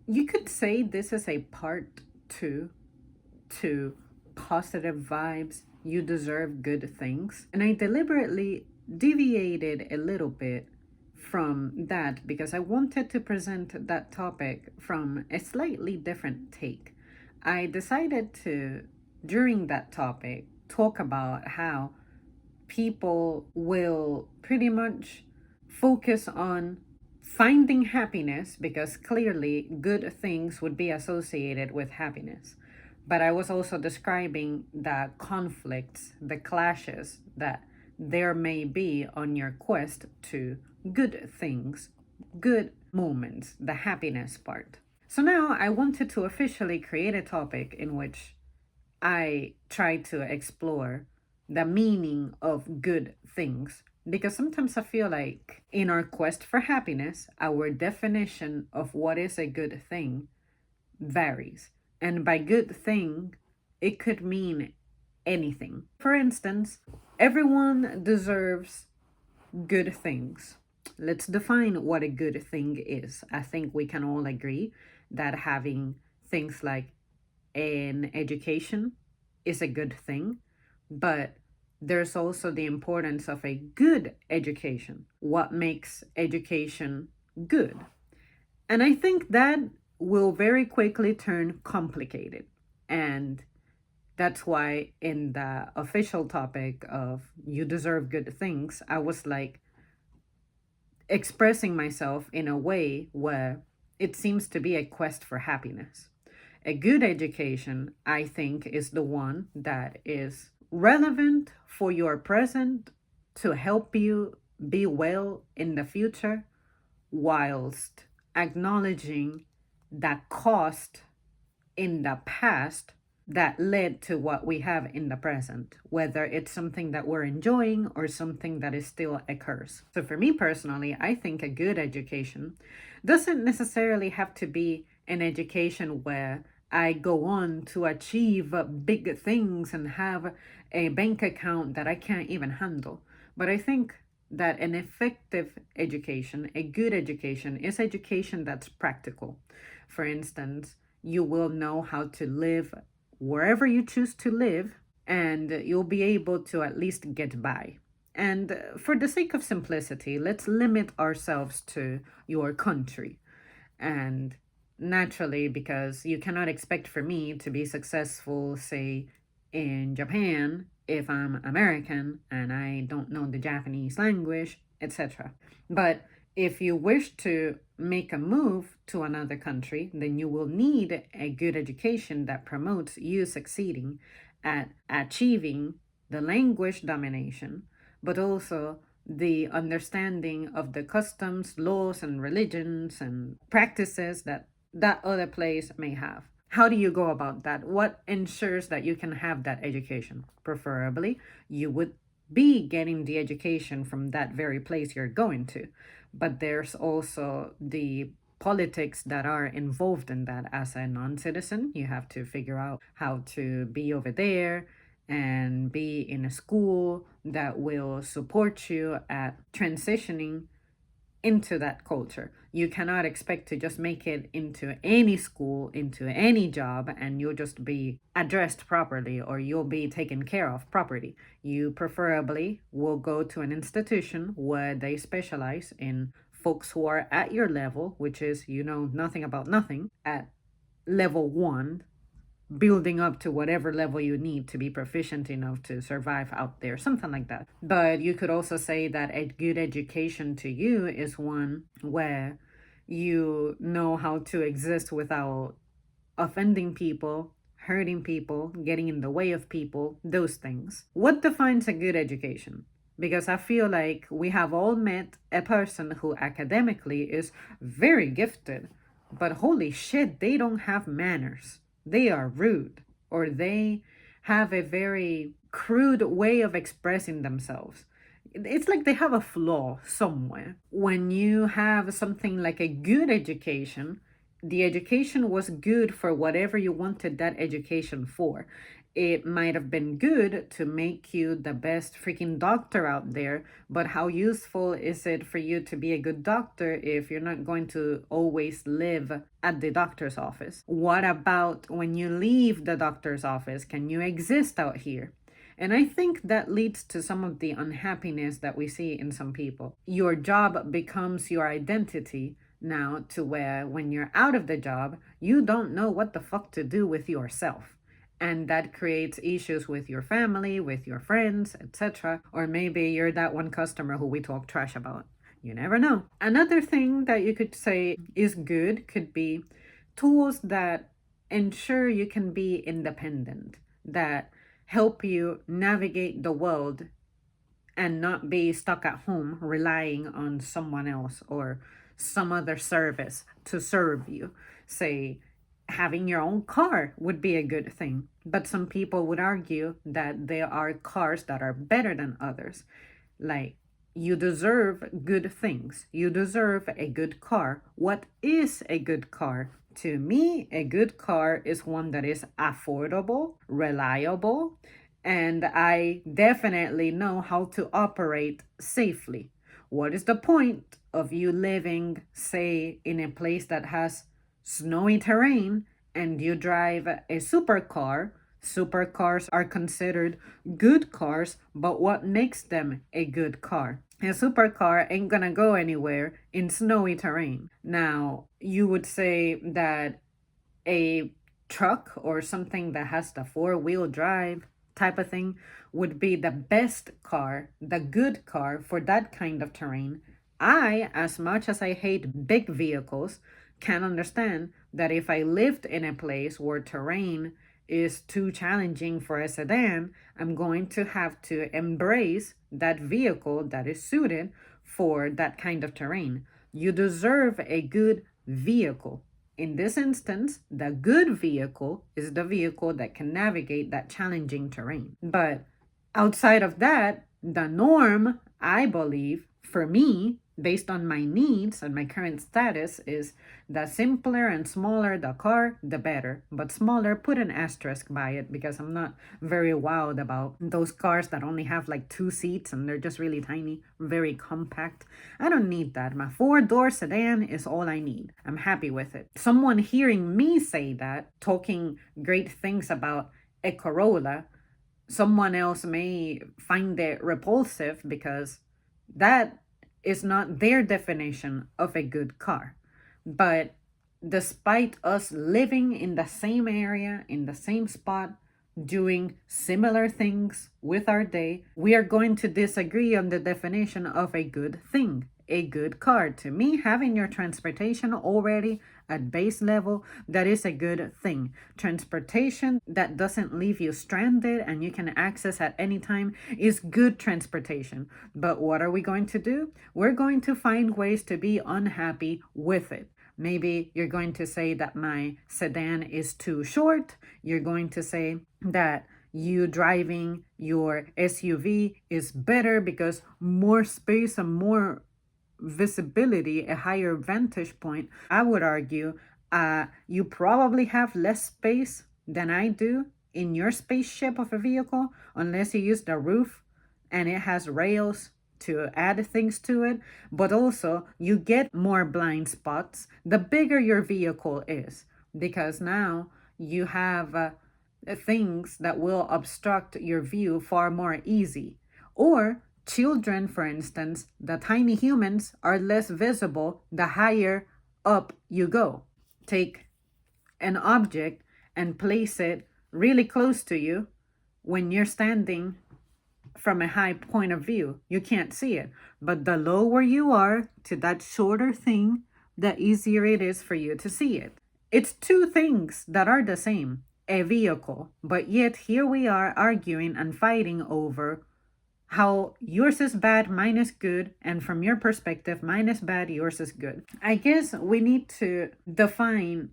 You could say this is a part two to positive vibes, you deserve good things. And I deliberately deviated a little bit from that because I wanted to present that topic from a slightly different take. I decided to, during that topic, talk about how people will pretty much focus on finding happiness because clearly good things would be associated with happiness. But I was also describing the conflicts, the clashes that there may be on your quest to good things, good moments, the happiness part. So now I wanted to officially create a topic in which I try to explore the meaning of good things because sometimes I feel like in our quest for happiness, our definition of what is a good thing varies. And by good thing, it could mean anything. For instance, everyone deserves good things. Let's define what a good thing is. I think we can all agree that having things like an education is a good thing, but there's also the importance of a good education. What makes education good? And I think that will very quickly turn complicated. And that's why, in the official topic of you deserve good things, I was like expressing myself in a way where it seems to be a quest for happiness. A good education, I think, is the one that is relevant for your present to help you be well in the future, whilst acknowledging that cost in the past that led to what we have in the present, whether it's something that we're enjoying or something that is still a curse. So, for me personally, I think a good education doesn't necessarily have to be an education where I go on to achieve big things and have a bank account that I can't even handle. But I think that an effective education, a good education, is education that's practical. For instance, you will know how to live wherever you choose to live, and you'll be able to at least get by. And for the sake of simplicity, let's limit ourselves to your country. And naturally, because you cannot expect for me to be successful, say, in Japan if I'm American and I don't know the Japanese language, etc. But if you wish to make a move to another country, then you will need a good education that promotes you succeeding at achieving the language domination, but also the understanding of the customs, laws, and religions and practices that that other place may have. How do you go about that? What ensures that you can have that education? Preferably, you would be getting the education from that very place you're going to. But there's also the politics that are involved in that. As a non-citizen, you have to figure out how to be over there and be in a school that will support you at transitioning into that culture. You cannot expect to just make it into any school, into any job, and you'll just be addressed properly or you'll be taken care of properly. You preferably will go to an institution where they specialize in folks who are at your level, which is you know nothing about nothing, at level one, building up to whatever level you need to be proficient enough to survive out there, something like that. But you could also say that a good education to you is one where you know how to exist without offending people, hurting people, getting in the way of people, those things. What defines a good education? Because I feel like we have all met a person who academically is very gifted, but holy shit, they don't have manners. They are rude, or they have a very crude way of expressing themselves. It's like they have a flaw somewhere. When you have something like a good education, the education was good for whatever you wanted that education for. It might have been good to make you the best freaking doctor out there, but how useful is it for you to be a good doctor if you're not going to always live at the doctor's office? What about when you leave the doctor's office? Can you exist out here? And I think that leads to some of the unhappiness that we see in some people. Your job becomes your identity now, to where when you're out of the job, you don't know what the fuck to do with yourself. And that creates issues with your family, with your friends, etc. Or maybe you're that one customer who we talk trash about. You never know. Another thing that you could say is good could be tools that ensure you can be independent, that help you navigate the world and not be stuck at home relying on someone else or some other service to serve you. Say, having your own car would be a good thing, but some people would argue that there are cars that are better than others. Like, you deserve good things. You deserve a good car. What is a good car? To me, a good car is one that is affordable, reliable, and I definitely know how to operate safely. What is the point of you living, say, in a place that has snowy terrain and you drive a supercar? Supercars are considered good cars, but what makes them a good car? A supercar ain't gonna go anywhere in snowy terrain. Now, you would say that a truck or something that has the four-wheel drive type of thing would be the best car, the good car for that kind of terrain. I, as much as I hate big vehicles, can understand that if I lived in a place where terrain is too challenging for a sedan, I'm going to have to embrace that vehicle that is suited for that kind of terrain. You deserve a good vehicle. In this instance, the good vehicle is the vehicle that can navigate that challenging terrain. But outside of that, the norm, I believe, for me, based on my needs and my current status, is the simpler and smaller the car, the better. But smaller, put an asterisk by it, because I'm not very wild about those cars that only have like 2 seats and they're just really tiny, very compact. I don't need that. My 4-door sedan is all I need. I'm happy with it. Someone hearing me say that, talking great things about a Corolla, someone else may find it repulsive because that is not their definition of a good car. But despite us living in the same area, in the same spot, doing similar things with our day, we are going to disagree on the definition of a good thing. A good car. To me, having your transportation already at base level, that is a good thing. Transportation that doesn't leave you stranded and you can access at any time is good transportation. But what are we going to do? We're going to find ways to be unhappy with it. Maybe you're going to say that my sedan is too short. You're going to say that you driving your SUV is better because more space and more visibility, a higher vantage point. I would argue you probably have less space than I do in your spaceship of a vehicle, unless you use the roof and it has rails to add things to it. But also, you get more blind spots the bigger your vehicle is, because now you have things that will obstruct your view far more easy. Or children, for instance, the tiny humans are less visible the higher up you go. Take an object and place it really close to you. When you're standing from a high point of view, you can't see it. But the lower you are to that shorter thing, the easier it is for you to see it. It's two things that are the same, a vehicle, but yet here we are arguing and fighting over how yours is bad, mine is good, and from your perspective, mine is bad, yours is good. I guess we need to define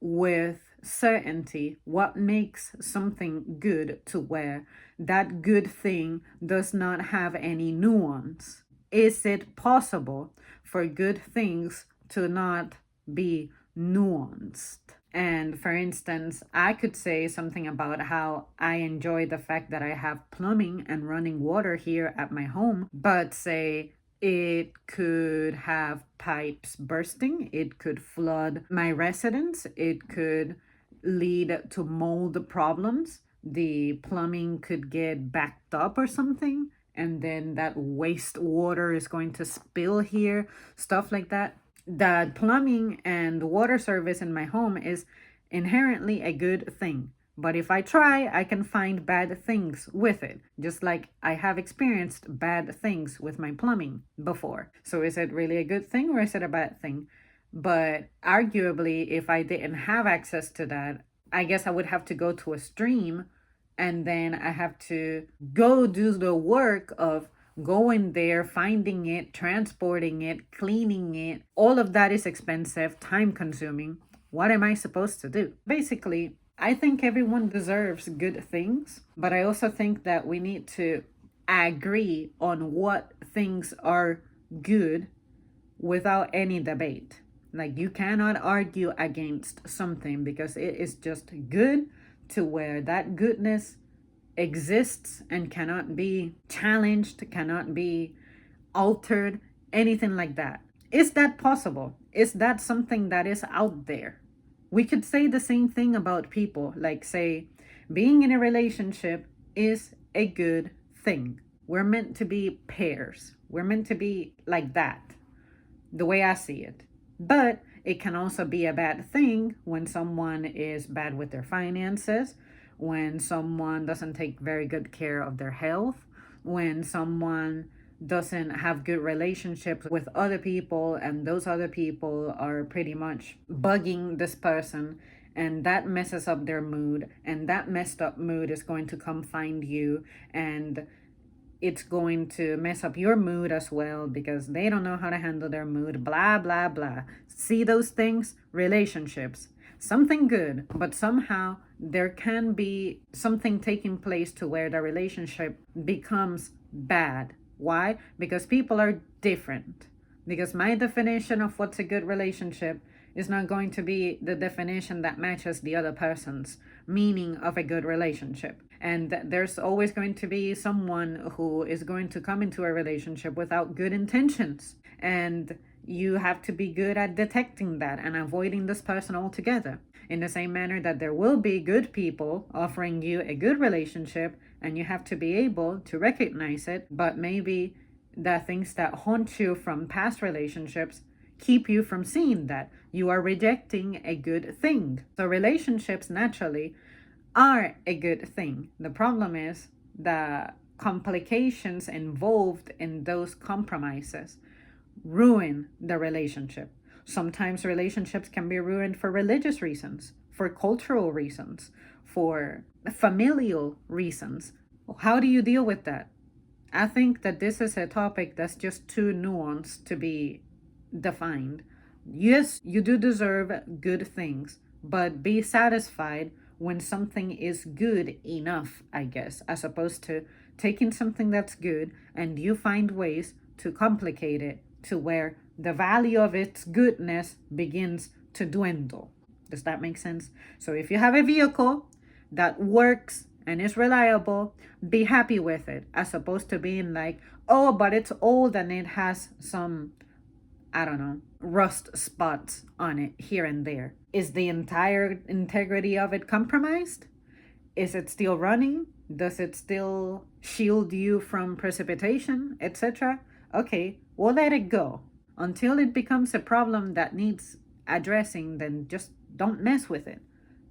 with certainty what makes something good, to where that good thing does not have any nuance. Is it possible for good things to not be nuanced? And And for instance, I could say something about how I enjoy the fact that I have plumbing and running water here at my home, but say it could have pipes bursting, it could flood my residence, it could lead to mold problems. The plumbing could get backed up or something, and then that wastewater is going to spill here, stuff like that. The plumbing and water service in my home is inherently a good thing. But if I try, I can find bad things with it, just like I have experienced bad things with my plumbing before. So is it really a good thing or is it a bad thing? But arguably, if I didn't have access to that, I guess I would have to go to a stream, and then I have to go do the work of going there, finding it, transporting it, cleaning it. All of that is expensive, time consuming. What am I supposed to do? Basically, I think everyone deserves good things, but I also think that we need to agree on what things are good without any debate. Like, you cannot argue against something because it is just good, to where that goodness exists and cannot be challenged, cannot be altered, anything like that. Is that possible? Is that something that is out there? We could say the same thing about people, like, say, being in a relationship is a good thing. We're meant to be pairs. We're meant to be like that, the way I see it. But it can also be a bad thing when someone is bad with their finances, when someone doesn't take very good care of their health, when someone doesn't have good relationships with other people, and those other people are pretty much bugging this person, and that messes up their mood, and that messed up mood is going to come find you, and it's going to mess up your mood as well because they don't know how to handle their mood, blah, blah, blah. See those things? Relationships. Something good, but somehow there can be something taking place to where the relationship becomes bad. Why? Because people are different. Because my definition of what's a good relationship is not going to be the definition that matches the other person's meaning of a good relationship. And there's always going to be someone who is going to come into a relationship without good intentions. And you have to be good at detecting that and avoiding this person altogether. In the same manner that there will be good people offering you a good relationship, and you have to be able to recognize it, but maybe the things that haunt you from past relationships keep you from seeing that. You are rejecting a good thing. So relationships naturally are a good thing. The problem is the complications involved in those compromises ruin the relationship. Sometimes relationships can be ruined for religious reasons, for cultural reasons, for familial reasons. How do you deal with that? I think that this is a topic that's just too nuanced to be defined. Yes, you do deserve good things, but be satisfied when something is good enough, I guess, as opposed to taking something that's good and you find ways to complicate it to where the value of its goodness begins to dwindle. Does that make sense? So if you have a vehicle that works and is reliable, be happy with it, as opposed to being like, oh, but it's old and it has some, I don't know, rust spots on it here and there. Is the entire integrity of it compromised? Is it still running? Does it still shield you from precipitation, etc.? Okay, we'll let it go. Until it becomes a problem that needs addressing, then just don't mess with it.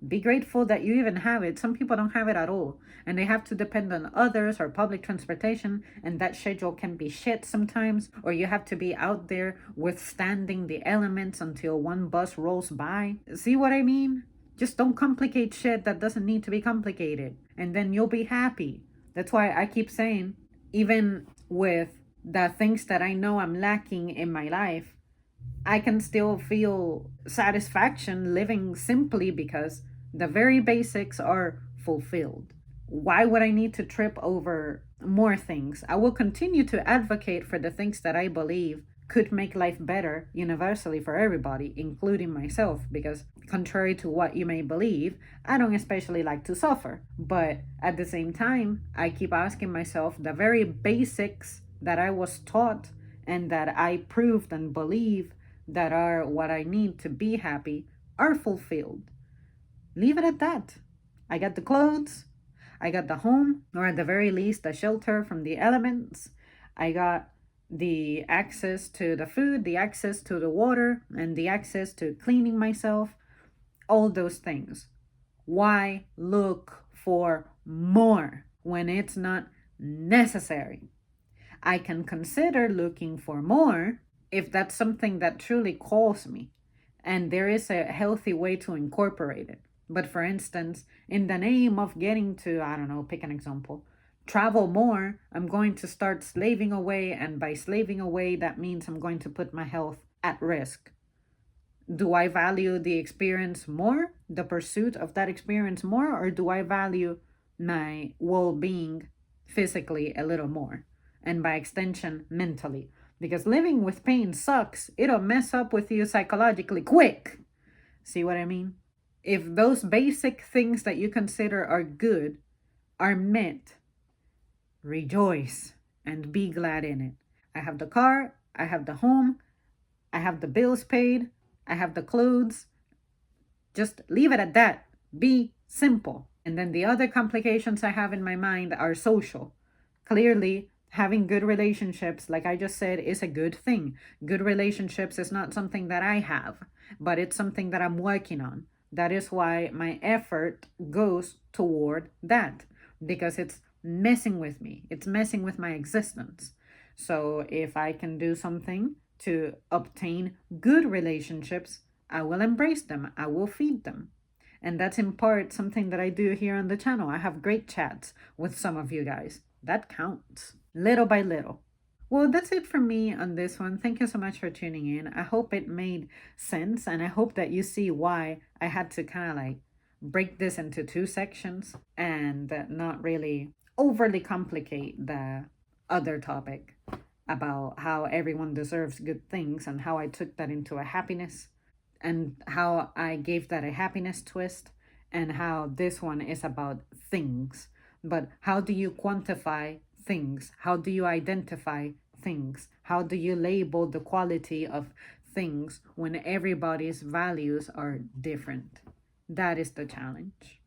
Be grateful that you even have it. Some people don't have it at all, and they have to depend on others or public transportation, and that schedule can be shit sometimes, or you have to be out there withstanding the elements until one bus rolls by. See what I mean? Just don't complicate shit that doesn't need to be complicated, and then you'll be happy. That's why I keep saying, even with the things that I know I'm lacking in my life, I can still feel satisfaction living simply because the very basics are fulfilled. Why would I need to trip over more things? I will continue to advocate for the things that I believe could make life better universally for everybody, including myself, because contrary to what you may believe, I don't especially like to suffer. But at the same time, I keep asking myself the very basics that I was taught and that I proved and believe that are what I need to be happy are fulfilled. Leave it at that. I got the clothes, I got the home, or at the very least, the shelter from the elements. I got the access to the food, the access to the water, and the access to cleaning myself, all those things. Why look for more when it's not necessary? I can consider looking for more if that's something that truly calls me and there is a healthy way to incorporate it. But for instance, in the name of getting to, I don't know, pick an example, travel more, I'm going to start slaving away. And by slaving away, that means I'm going to put my health at risk. Do I value the experience more, the pursuit of that experience more, or do I value my well being physically a little more? And by extension, mentally. Because living with pain sucks. It'll mess up with you psychologically quick. See what I mean? If those basic things that you consider are good are met, rejoice and be glad in it. I have the car, I have the home, I have the bills paid, I have the clothes. Just leave it at that. Be simple. And then the other complications I have in my mind are social. Clearly, having good relationships, like I just said, is a good thing. Good relationships is not something that I have, but it's something that I'm working on. That is why my effort goes toward that, because it's messing with me. It's messing with my existence. So if I can do something to obtain good relationships, I will embrace them. I will feed them. And that's in part something that I do here on the channel. I have great chats with some of you guys. That counts, little by little. Well, that's it for me on this one. Thank you so much for tuning in. I hope it made sense, and I hope that you see why I had to kind of like break this into two sections and not really overly complicate the other topic about how everyone deserves good things and how I took that into a happiness and how I gave that a happiness twist and how this one is about things. But how do you quantify things? How do you identify things? How do you label the quality of things when everybody's values are different? That is the challenge.